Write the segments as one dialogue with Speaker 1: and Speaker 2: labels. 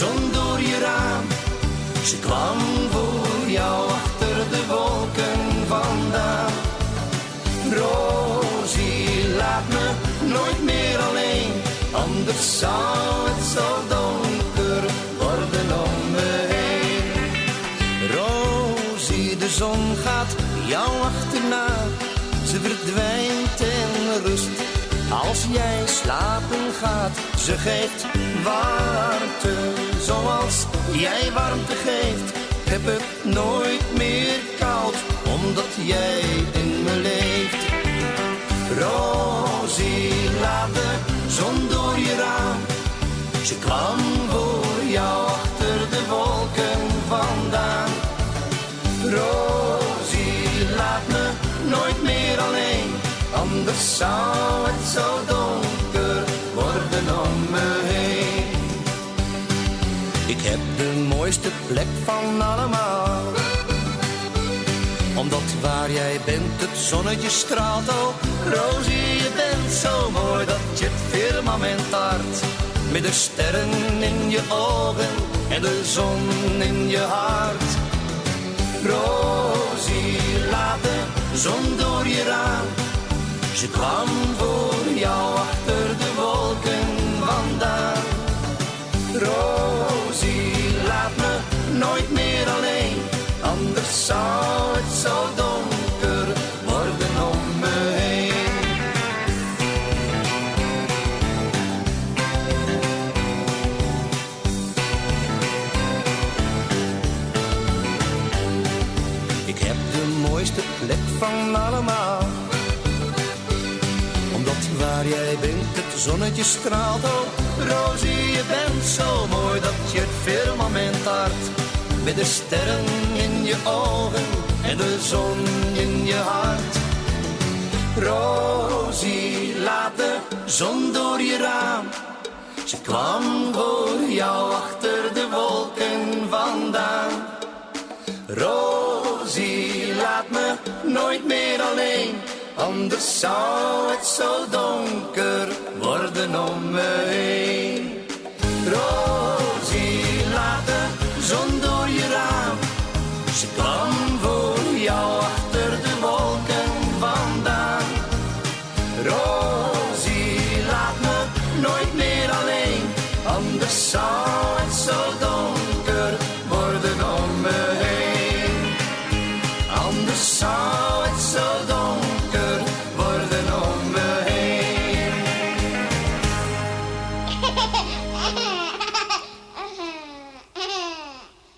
Speaker 1: zon door je raam. Ze kwam voor jou achter de wolken vandaan. Rosie, laat me nooit meer alleen, anders zou het zo donker worden om me heen. Rosie, de zon gaat jou achterna, ze verdwijnt in rust als jij slapen gaat. Ze geeft warmte zoals jij warmte geeft. Ik heb het nooit meer koud, omdat jij in me leeft. Rosie, laat de zon door je raam. Ze kwam voor jou achter de wolken vandaan. Rosie, laat me nooit meer alleen, anders zou het zo donker worden om me heen. Ik heb de mooiste plek van allemaal, omdat waar jij bent het zonnetje straalt. Oh, Rosie, je bent zo mooi dat je het firmament taart. Met de sterren in je ogen en de zon in je hart. Rosie, laat de zon door je raam. Ze kwam voor jou achter de wolken vandaan. Rosie, laat me nooit meer alleen, anders zou het zo donker worden om me heen. Ik heb de mooiste plek van allemaal, omdat waar jij bent het zonnetje straalt. Oh, Rosie, je bent zo mooi dat je het firmament taart. Met de sterren in je ogen en de zon in je hart. Rosie, laat de zon door je raam. Ze kwam voor jou achter de wolken vandaan. Rosie, laat me nooit meer alleen, anders zou het zo donker worden om me heen. Rosie, laat de zon door je raam. Ze kwam voor jou achter de wolken vandaan. Rosie, laat me nooit meer alleen, anders zou het zo donker worden om me heen. Anders zou het zo donker worden om me heen.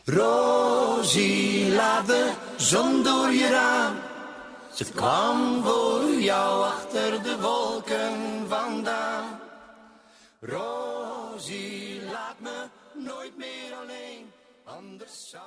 Speaker 1: Rosie, laat de zon door je raam. Ze kwam voor jou achter de wolken vandaan. Rosie, laat me nooit meer alleen, anders zou